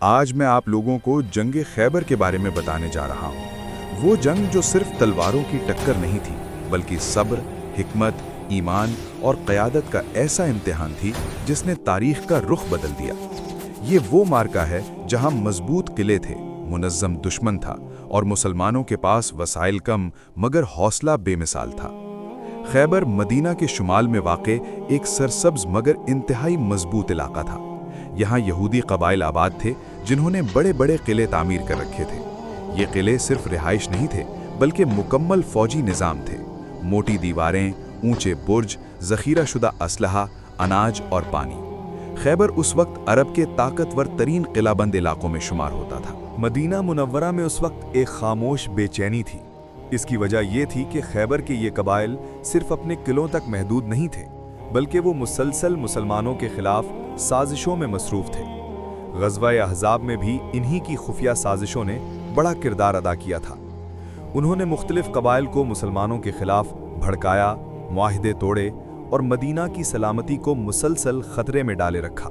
آج میں آپ لوگوں کو جنگ خیبر کے بارے میں بتانے جا رہا ہوں۔ وہ جنگ جو صرف تلواروں کی ٹکر نہیں تھی، بلکہ صبر، حکمت، ایمان اور قیادت کا ایسا امتحان تھی جس نے تاریخ کا رخ بدل دیا۔ یہ وہ مارکا ہے جہاں مضبوط قلعے تھے، منظم دشمن تھا اور مسلمانوں کے پاس وسائل کم مگر حوصلہ بے مثال تھا۔ خیبر مدینہ کے شمال میں واقع ایک سرسبز مگر انتہائی مضبوط علاقہ تھا۔ یہاں یہودی قبائل آباد تھے جنہوں نے بڑے بڑے قلعے تعمیر کر رکھے تھے۔ یہ قلعے صرف رہائش نہیں تھے بلکہ مکمل فوجی نظام تھے۔ موٹی دیواریں، اونچے برج، ذخیرہ شدہ اسلحہ، اناج اور پانی۔ خیبر اس وقت عرب کے طاقتور ترین قلعہ بند علاقوں میں شمار ہوتا تھا۔ مدینہ منورہ میں اس وقت ایک خاموش بے چینی تھی۔ اس کی وجہ یہ تھی کہ خیبر کے یہ قبائل صرف اپنے قلعوں تک محدود نہیں تھے، بلکہ وہ مسلسل مسلمانوں کے خلاف سازشوں میں مصروف تھے۔ غزوہ احزاب میں بھی انہی کی خفیہ سازشوں نے بڑا کردار ادا کیا تھا۔ انہوں نے مختلف قبائل کو مسلمانوں کے خلاف بھڑکایا، معاہدے توڑے اور مدینہ کی سلامتی کو مسلسل خطرے میں ڈالے رکھا۔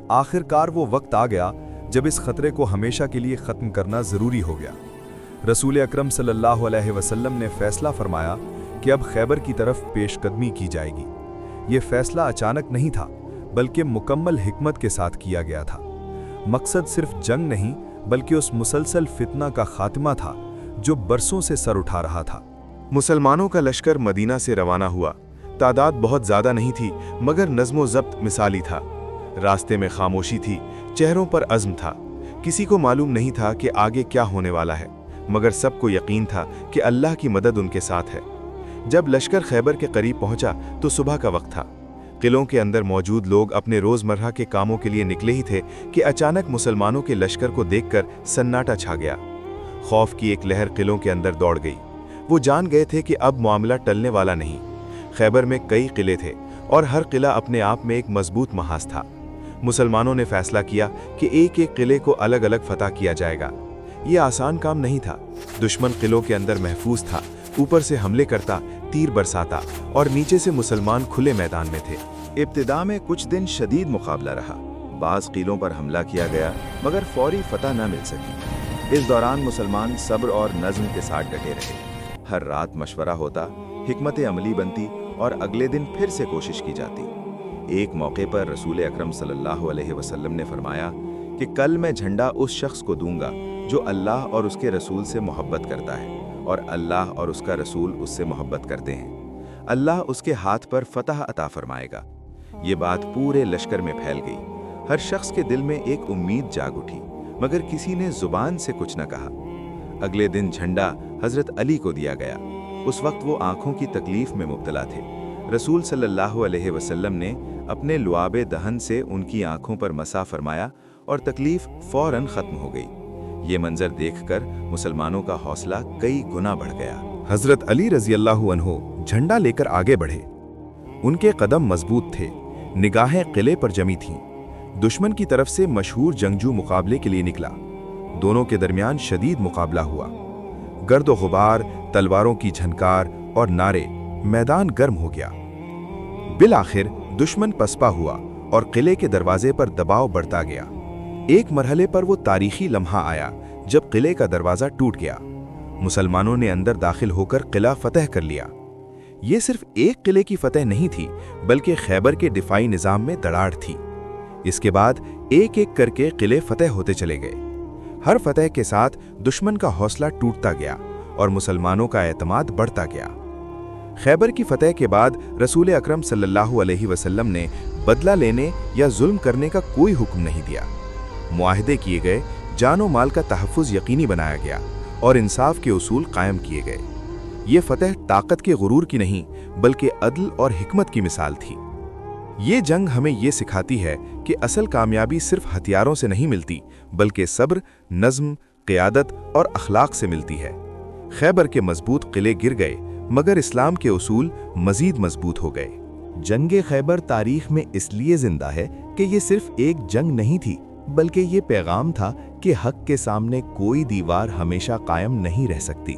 آخر کار وہ وقت آ گیا جب اس خطرے کو ہمیشہ کے لیے ختم کرنا ضروری ہو گیا۔ رسول اکرم صلی اللہ علیہ وسلم نے فیصلہ فرمایا کہ اب خیبر کی طرف پیش قدمی کی جائے گی۔ یہ فیصلہ اچانک نہیں تھا بلکہ مکمل حکمت کے ساتھ کیا گیا تھا۔ مقصد صرف جنگ نہیں بلکہ اس مسلسل فتنہ کا خاتمہ تھا جو برسوں سے سر اٹھا رہا تھا۔ مسلمانوں کا لشکر مدینہ سے روانہ ہوا۔ تعداد بہت زیادہ نہیں تھی مگر نظم و ضبط مثالی تھا۔ راستے میں خاموشی تھی، چہروں پر عزم تھا۔ کسی کو معلوم نہیں تھا کہ آگے کیا ہونے والا ہے، مگر سب کو یقین تھا کہ اللہ کی مدد ان کے ساتھ ہے۔ جب لشکر خیبر کے قریب پہنچا تو صبح کا وقت تھا۔ قلعوں کے اندر موجود لوگ اپنے روزمرہ کے کاموں کے لیے نکلے ہی تھے کہ اچانک مسلمانوں کے لشکر کو دیکھ کر سناٹا چھا گیا۔ خوف کی ایک لہر قلعوں کے اندر دوڑ گئی۔ وہ جان گئے تھے کہ اب معاملہ ٹلنے والا نہیں۔ خیبر میں کئی قلعے تھے اور ہر قلعہ اپنے آپ میں ایک مضبوط محاذ تھا۔ مسلمانوں نے فیصلہ کیا کہ ایک ایک قلعے کو الگ الگ فتح کیا جائے گا۔ یہ آسان کام نہیں تھا۔ دشمن قلعوں کے اندر محفوظ تھا، اوپر سے حملے کرتا، تیر برساتا اور نیچے سے مسلمان کھلے میدان میں تھے۔ ابتدا میں کچھ دن شدید مقابلہ رہا۔ بعض قلعوں پر حملہ کیا گیا مگر فوری فتح نہ مل سکی۔ اس دوران مسلمان صبر اور نظم کے ساتھ ڈٹے رہے۔ ہر رات مشورہ ہوتا، حکمت عملی بنتی اور اگلے دن پھر سے کوشش کی جاتی۔ ایک موقع پر رسول اکرم صلی اللہ علیہ وسلم نے فرمایا کہ کل میں جھنڈا اس شخص کو دوں گا جو اللہ اور اس کے رسول سے محبت کرتا ہے اور اللہ اور اس کا رسول اس سے محبت کرتے ہیں۔ اللہ اس کے ہاتھ پر فتح عطا فرمائے گا۔ یہ بات پورے لشکر میں پھیل گئی۔ ہر شخص کے دل میں ایک امید جاگ اٹھی مگر کسی نے زبان سے کچھ نہ کہا۔ اگلے دن جھنڈا حضرت علی کو دیا گیا۔ اس وقت وہ آنکھوں کی تکلیف میں مبتلا تھے۔ رسول صلی اللہ علیہ وسلم نے اپنے لعاب دہن سے ان کی آنکھوں پر مسح فرمایا اور تکلیف فوراً ختم ہو گئی۔ یہ منظر دیکھ کر مسلمانوں کا حوصلہ کئی گنا بڑھ گیا۔ حضرت علی رضی اللہ عنہ جھنڈا لے کر آگے بڑھے۔ ان کے قدم مضبوط تھے، نگاہیں قلعے پر جمی تھیں۔ دشمن کی طرف سے مشہور جنگجو مقابلے کے لیے نکلا۔ دونوں کے درمیان شدید مقابلہ ہوا۔ گرد و غبار، تلواروں کی جھنکار اور نعرے، میدان گرم ہو گیا۔ بالآخر دشمن پسپا ہوا اور قلعے کے دروازے پر دباؤ بڑھتا گیا۔ ایک مرحلے پر وہ تاریخی لمحہ آیا جب قلعے کا دروازہ ٹوٹ گیا۔ مسلمانوں نے اندر داخل ہو کر قلعہ فتح کر لیا۔ یہ صرف ایک قلعے کی فتح نہیں تھی بلکہ خیبر کے دفاعی نظام میں دراڑ تھی۔ اس کے بعد ایک ایک کر کے قلعے فتح ہوتے چلے گئے۔ ہر فتح کے ساتھ دشمن کا حوصلہ ٹوٹتا گیا اور مسلمانوں کا اعتماد بڑھتا گیا۔ خیبر کی فتح کے بعد رسول اکرم صلی اللہ علیہ وسلم نے بدلہ لینے یا ظلم کرنے کا کوئی حکم نہیں دیا۔ معاہدے کیے گئے، جان و مال کا تحفظ یقینی بنایا گیا اور انصاف کے اصول قائم کیے گئے۔ یہ فتح طاقت کے غرور کی نہیں بلکہ عدل اور حکمت کی مثال تھی۔ یہ جنگ ہمیں یہ سکھاتی ہے کہ اصل کامیابی صرف ہتھیاروں سے نہیں ملتی بلکہ صبر، نظم، قیادت اور اخلاق سے ملتی ہے۔ خیبر کے مضبوط قلعے گر گئے مگر اسلام کے اصول مزید مضبوط ہو گئے۔ جنگ خیبر تاریخ میں اس لیے زندہ ہے کہ یہ صرف ایک جنگ نہیں تھی بلکہ یہ پیغام تھا کہ حق کے سامنے کوئی دیوار ہمیشہ قائم نہیں رہ سکتی۔